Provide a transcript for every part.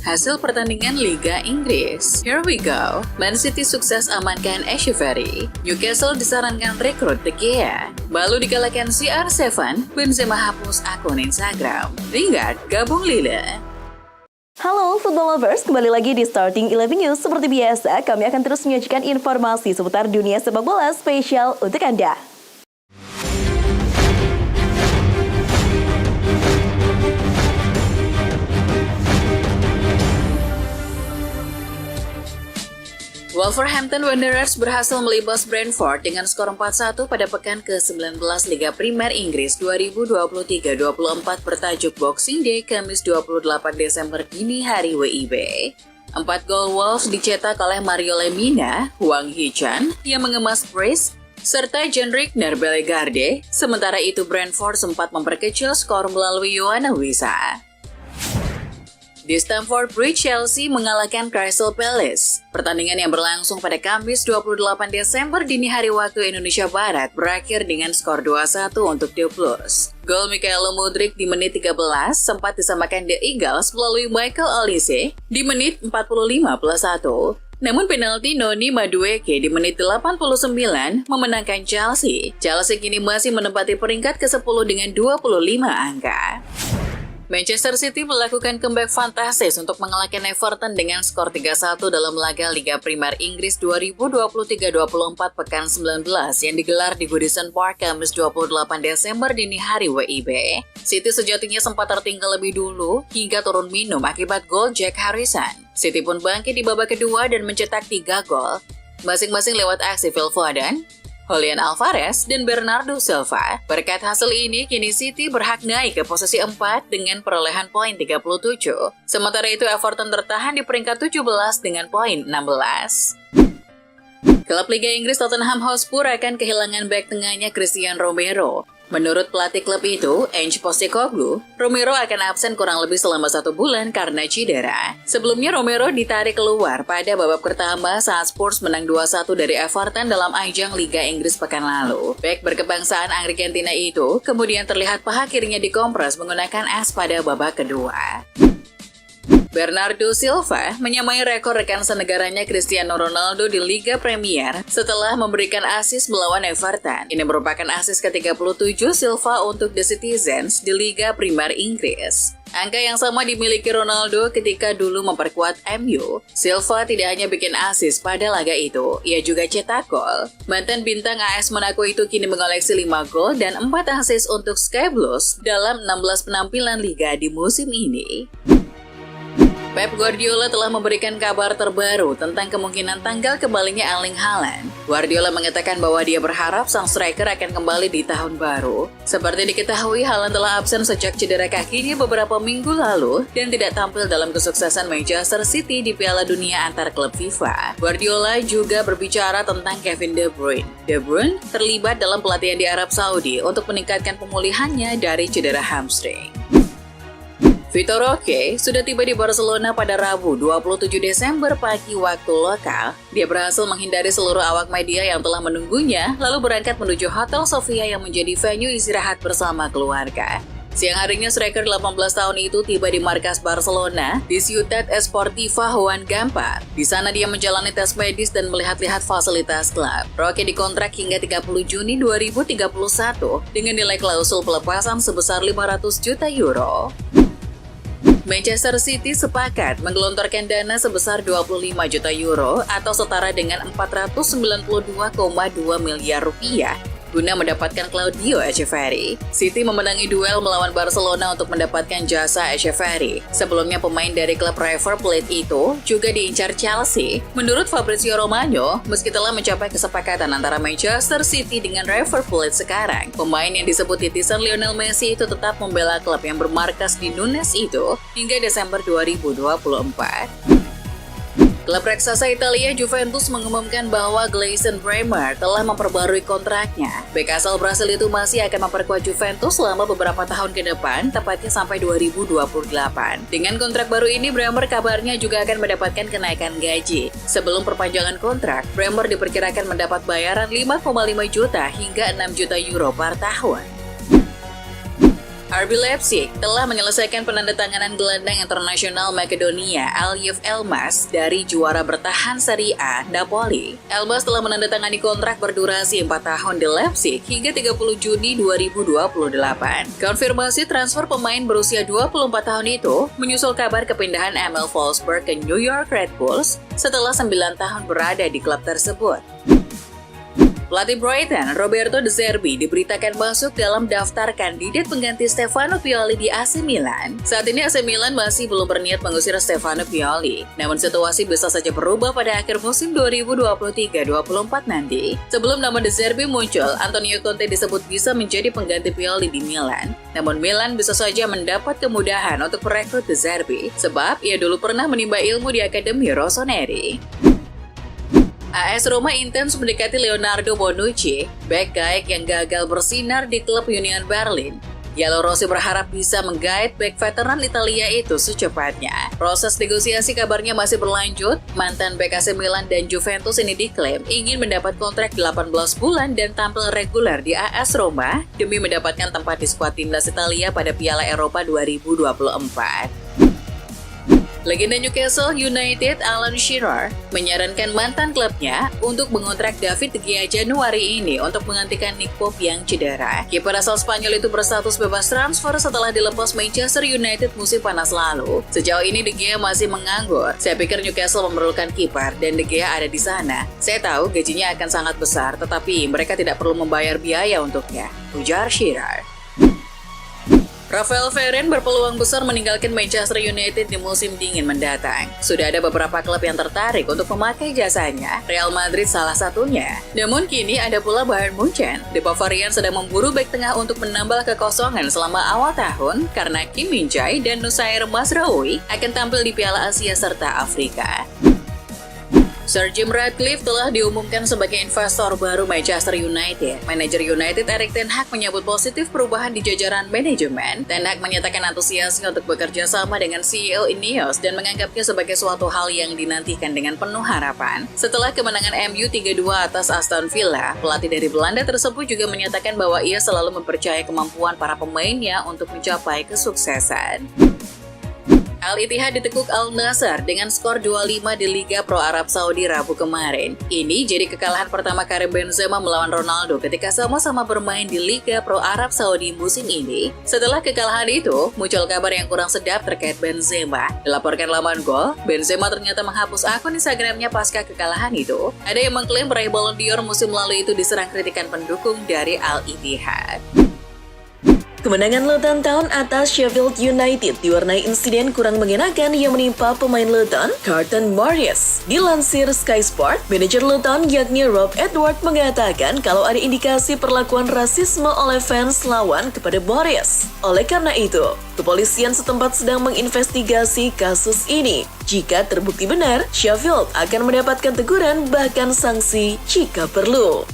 Hasil pertandingan Liga Inggris. Here we go. Man City sukses amankan Echeverry. Newcastle disarankan rekrut De Gea. Balu dikalahkan CR7. Benzema hapus akun Instagram. Lingard gabung Lille. Halo football lovers, kembali lagi di Starting 11 News. Seperti biasa, kami akan terus menyajikan informasi seputar dunia sepak bola spesial untuk Anda. Wolverhampton Wanderers berhasil melibas Brentford dengan skor 4-1 pada pekan ke-19 Liga Primer Inggris 2023-24 bertajuk Boxing Day Kamis 28 Desember dini hari WIB. 4 gol Wolves dicetak oleh Mario Lemina, Hwang Hee-chan yang mengemas brace, serta Jean-Luc Bellegarde. Sementara itu Brentford sempat memperkecil skor melalui Yoana Wissa. Di Stamford Bridge, Chelsea mengalahkan Crystal Palace. Pertandingan yang berlangsung pada Kamis 28 Desember dini hari waktu Indonesia Barat berakhir dengan skor 2-1 untuk The Blues. Gol Mykhailo Mudryk di menit 13 sempat disamakan The Eagles melalui Michael Olise di menit 45+1. Namun penalti Noni Madueke di menit 89 memenangkan Chelsea. Chelsea kini masih menempati peringkat ke-10 dengan 25 angka. Manchester City melakukan comeback fantastis untuk mengalahkan Everton dengan skor 3-1 dalam laga Liga Primer Inggris 2023-24 pekan 19 yang digelar di Goodison Park Kamis 28 Desember dini hari WIB. City sejatinya sempat tertinggal lebih dulu hingga turun minum akibat gol Jack Harrison. City pun bangkit di babak kedua dan mencetak 3 gol, masing-masing lewat aksi Phil Foden, Julian Alvarez, dan Bernardo Silva. Berkat hasil ini, kini City berhak naik ke posisi 4 dengan perolehan poin 37. Sementara itu, Everton tertahan di peringkat 17 dengan poin 16. Klub Liga Inggris Tottenham Hotspur akan kehilangan bek tengahnya Christian Romero. Menurut pelatih klub itu, Ange Postecoglou, Romero akan absen kurang lebih selama 1 bulan karena cedera. Sebelumnya Romero ditarik keluar pada babak pertama saat Spurs menang 2-1 dari Everton dalam ajang Liga Inggris pekan lalu. Bek berkebangsaan Argentina itu kemudian terlihat paha kirinya dikompres menggunakan es pada babak kedua. Bernardo Silva menyamai rekor rekan senegaranya Cristiano Ronaldo di Liga Premier setelah memberikan assist melawan Everton. Ini merupakan assist ke-37 Silva untuk The Citizens di Liga Primer Inggris. Angka yang sama dimiliki Ronaldo ketika dulu memperkuat MU. Silva tidak hanya bikin assist pada laga itu, ia juga cetak gol. Mantan bintang AS Monaco itu kini mengoleksi 5 gol dan 4 assist untuk Sky Blues dalam 16 penampilan Liga di musim ini. Pep Guardiola telah memberikan kabar terbaru tentang kemungkinan tanggal kembalinya Erling Haaland. Guardiola mengatakan bahwa dia berharap sang striker akan kembali di tahun baru. Seperti diketahui, Haaland telah absen sejak cedera kakinya beberapa minggu lalu dan tidak tampil dalam kesuksesan Manchester City di Piala Dunia antar klub FIFA. Guardiola juga berbicara tentang Kevin De Bruyne. De Bruyne terlibat dalam pelatihan di Arab Saudi untuk meningkatkan pemulihannya dari cedera hamstring. Vitor Roque sudah tiba di Barcelona pada Rabu 27 Desember pagi waktu lokal. Dia berhasil menghindari seluruh awak media yang telah menunggunya, lalu berangkat menuju Hotel Sofia yang menjadi venue istirahat bersama keluarga. Siang harinya striker 18 tahun itu tiba di markas Barcelona di Ciutat Esportiva Joan Gamper. Di sana dia menjalani tes medis dan melihat-lihat fasilitas klub. Roque dikontrak hingga 30 Juni 2031 dengan nilai klausul pelepasan sebesar 500 juta euro. Manchester City sepakat menggelontorkan dana sebesar 25 juta euro atau setara dengan 492,2 miliar rupiah guna mendapatkan Claudio Echeverry. City memenangi duel melawan Barcelona untuk mendapatkan jasa Echeverry. Sebelumnya pemain dari klub River Plate itu juga diincar Chelsea. Menurut Fabrizio Romano, meski telah mencapai kesepakatan antara Manchester City dengan River Plate sekarang, pemain yang disebut titisan Lionel Messi itu tetap membela klub yang bermarkas di Nunes itu hingga Desember 2024. Klub raksasa Italia Juventus mengumumkan bahwa Gleison Bremer telah memperbarui kontraknya. Bek asal Brasil itu masih akan memperkuat Juventus selama beberapa tahun ke depan, tepatnya sampai 2028. Dengan kontrak baru ini, Bremer kabarnya juga akan mendapatkan kenaikan gaji. Sebelum perpanjangan kontrak, Bremer diperkirakan mendapat bayaran 5,5 juta hingga 6 juta euro per tahun. RB Leipzig telah menyelesaikan penandatanganan gelandang internasional Makedonia Aljef Elmas dari juara bertahan Serie A Napoli. Elmas telah menandatangani kontrak berdurasi 4 tahun di Leipzig hingga 30 Juni 2028. Konfirmasi transfer pemain berusia 24 tahun itu menyusul kabar kepindahan Emil Forsberg ke New York Red Bulls setelah 9 tahun berada di klub tersebut. Pelatih Brighton, Roberto De Zerbi, diberitakan masuk dalam daftar kandidat pengganti Stefano Pioli di AC Milan. Saat ini AC Milan masih belum berniat mengusir Stefano Pioli, namun situasi bisa saja berubah pada akhir musim 2023-24 nanti. Sebelum nama De Zerbi muncul, Antonio Conte disebut bisa menjadi pengganti Pioli di Milan. Namun Milan bisa saja mendapat kemudahan untuk merekrut De Zerbi, sebab ia dulu pernah menimba ilmu di Akademi Rossoneri. AS Roma intens mendekati Leonardo Bonucci, bek gaek yang gagal bersinar di klub Union Berlin. Giallorossi berharap bisa menggait bek veteran Italia itu secepatnya. Proses negosiasi kabarnya masih berlanjut. Mantan bek AC Milan dan Juventus ini diklaim ingin mendapat kontrak 18 bulan dan tampil reguler di AS Roma demi mendapatkan tempat di skuad timnas Italia pada Piala Eropa 2024. Legenda Newcastle United Alan Shearer menyarankan mantan klubnya untuk mengontrak David De Gea Januari ini untuk menggantikan Nick Pope yang cedera. Kiper asal Spanyol itu berstatus bebas transfer setelah dilepas Manchester United musim panas lalu. Sejauh ini De Gea masih menganggur. Saya pikir Newcastle memerlukan kiper dan De Gea ada di sana. Saya tahu gajinya akan sangat besar, tetapi mereka tidak perlu membayar biaya untuknya, ujar Shearer. Rafael Varane berpeluang besar meninggalkan Manchester United di musim dingin mendatang. Sudah ada beberapa klub yang tertarik untuk memakai jasanya, Real Madrid salah satunya. Namun kini ada pula Bayern Munchen. The Bavarian sedang memburu bek tengah untuk menambal kekosongan selama awal tahun karena Kim Min-jae dan Nusair Mazraoui akan tampil di Piala Asia serta Afrika. Sir Jim Ratcliffe telah diumumkan sebagai investor baru Manchester United. Manajer United Erik ten Hag menyambut positif perubahan di jajaran manajemen. Ten Hag menyatakan antusiasnya untuk bekerja sama dengan CEO Ineos dan menganggapnya sebagai suatu hal yang dinantikan dengan penuh harapan. Setelah kemenangan MU 3-2 atas Aston Villa, pelatih dari Belanda tersebut juga menyatakan bahwa ia selalu mempercayai kemampuan para pemainnya untuk mencapai kesuksesan. Al-Ittihad ditekuk Al-Nassr dengan skor 2-5 di Liga Pro Arab Saudi Rabu kemarin. Ini jadi kekalahan pertama Karim Benzema melawan Ronaldo ketika sama-sama bermain di Liga Pro Arab Saudi musim ini. Setelah kekalahan itu, muncul kabar yang kurang sedap terkait Benzema. Dilaporkan laman Gol, Benzema ternyata menghapus akun Instagramnya pasca kekalahan itu. Ada yang mengklaim peraih Ballon d'Or musim lalu itu diserang kritikan pendukung dari Al-Ittihad. Kemenangan Luton Town atas Sheffield United diwarnai insiden kurang mengenakan yang menimpa pemain Luton, Carlton Morris. Dilansir Sky Sport, manajer Luton yakni Rob Edward mengatakan kalau ada indikasi perlakuan rasisme oleh fans lawan kepada Morris. Oleh karena itu, kepolisian setempat sedang menginvestigasi kasus ini. Jika terbukti benar, Sheffield akan mendapatkan teguran bahkan sanksi jika perlu.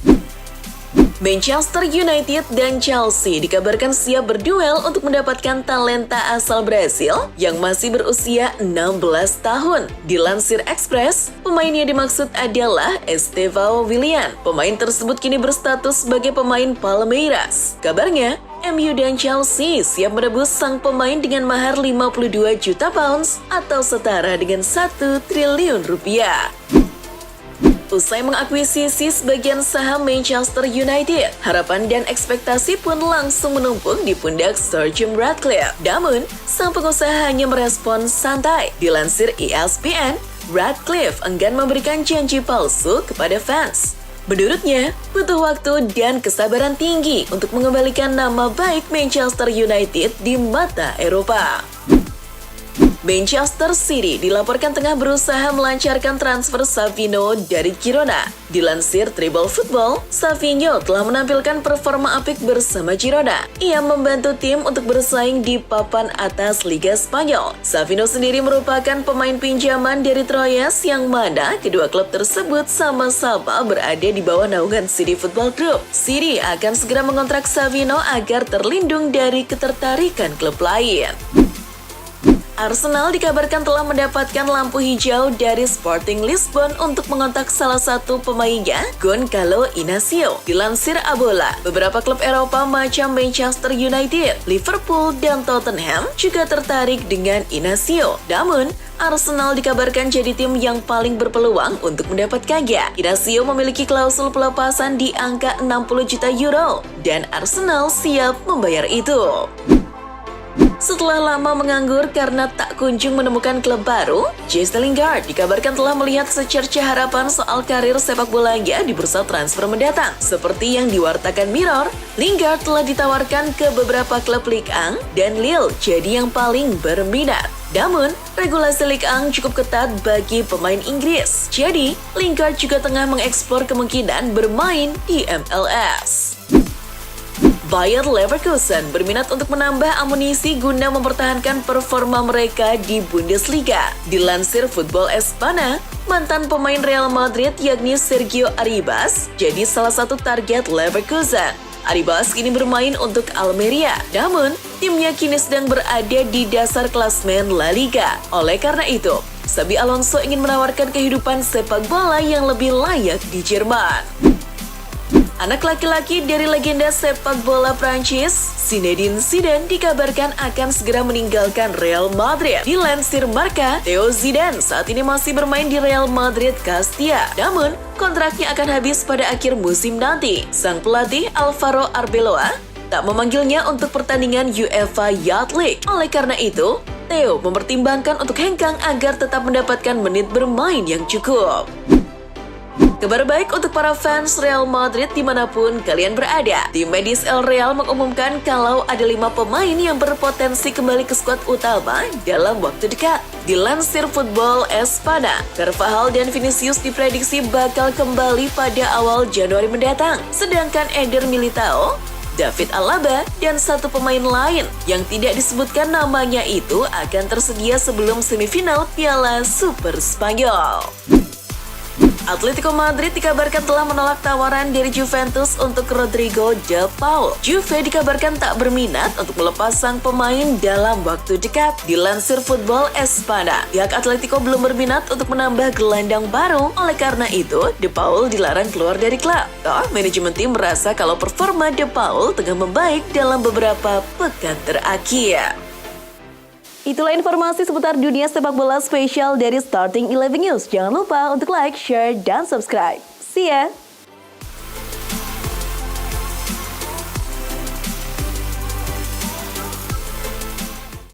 Manchester United dan Chelsea dikabarkan siap berduel untuk mendapatkan talenta asal Brasil yang masih berusia 16 tahun. Dilansir Express, pemain yang dimaksud adalah Estevão Willian. Pemain tersebut kini berstatus sebagai pemain Palmeiras. Kabarnya, MU dan Chelsea siap menebus sang pemain dengan mahar 52 juta pounds atau setara dengan 1 triliun rupiah. Usai mengakuisisi sebagian saham Manchester United, harapan dan ekspektasi pun langsung menumpuk di pundak Sir Jim Ratcliffe. Namun, sang pengusaha hanya merespon santai. Dilansir ESPN, Ratcliffe enggan memberikan janji palsu kepada fans. Menurutnya, butuh waktu dan kesabaran tinggi untuk mengembalikan nama baik Manchester United di mata Eropa. Manchester City dilaporkan tengah berusaha melancarkan transfer Savinho dari Girona. Dilansir Treble Football, Savinho telah menampilkan performa apik bersama Girona. Ia membantu tim untuk bersaing di papan atas Liga Spanyol. Savinho sendiri merupakan pemain pinjaman dari Troyes yang mana kedua klub tersebut sama-sama berada di bawah naungan City Football Group. City akan segera mengontrak Savinho agar terlindung dari ketertarikan klub lain. Arsenal dikabarkan telah mendapatkan lampu hijau dari Sporting Lisbon untuk mengontak salah satu pemainnya, Gonçalo Inacio. Dilansir Abola, beberapa klub Eropa macam Manchester United, Liverpool, dan Tottenham juga tertarik dengan Inacio. Namun, Arsenal dikabarkan jadi tim yang paling berpeluang untuk mendapatkannya. Inacio memiliki klausul pelepasan di angka 60 juta euro, dan Arsenal siap membayar itu. Setelah lama menganggur karena tak kunjung menemukan klub baru, Jesse Lingard dikabarkan telah melihat secerca harapan soal karir sepak bolanya di bursa transfer mendatang. Seperti yang diwartakan Mirror, Lingard telah ditawarkan ke beberapa klub Ligue 1 dan Lille jadi yang paling berminat. Namun, regulasi Ligue 1 cukup ketat bagi pemain Inggris. Jadi, Lingard juga tengah mengeksplor kemungkinan bermain di MLS. Bayer Leverkusen berminat untuk menambah amunisi guna mempertahankan performa mereka di Bundesliga. Dilansir Football Espana, mantan pemain Real Madrid yakni Sergio Arribas jadi salah satu target Leverkusen. Arribas kini bermain untuk Almeria, namun timnya kini sedang berada di dasar klasmen La Liga. Oleh karena itu, Xabi Alonso ingin menawarkan kehidupan sepak bola yang lebih layak di Jerman. Anak laki-laki dari legenda sepak bola Prancis, Zinedine Zidane dikabarkan akan segera meninggalkan Real Madrid. Dilansir Marca, Theo Zidane saat ini masih bermain di Real Madrid Castilla. Namun, kontraknya akan habis pada akhir musim nanti. Sang pelatih Alvaro Arbeloa tak memanggilnya untuk pertandingan UEFA Youth League. Oleh karena itu, Theo mempertimbangkan untuk hengkang agar tetap mendapatkan menit bermain yang cukup. Kabar baik untuk para fans Real Madrid dimanapun kalian berada. Tim medis El Real mengumumkan kalau ada 5 pemain yang berpotensi kembali ke skuad utama dalam waktu dekat. Dilansir Football Espana, Carvajal dan Vinicius diprediksi bakal kembali pada awal Januari mendatang. Sedangkan Eder Militao, David Alaba, dan satu pemain lain yang tidak disebutkan namanya itu akan tersedia sebelum semifinal Piala Super Spanyol. Atletico Madrid dikabarkan telah menolak tawaran dari Juventus untuk Rodrigo de Paul. Juve dikabarkan tak berminat untuk melepas sang pemain dalam waktu dekat. Dilansir Football Espana, pihak Atletico belum berminat untuk menambah gelandang baru. Oleh karena itu, de Paul dilarang keluar dari klub. Toh, manajemen tim merasa kalau performa de Paul tengah membaik dalam beberapa pekan terakhir. Itulah informasi seputar dunia sepak bola spesial dari Starting 11 News. Jangan lupa untuk like, share, dan subscribe. See ya!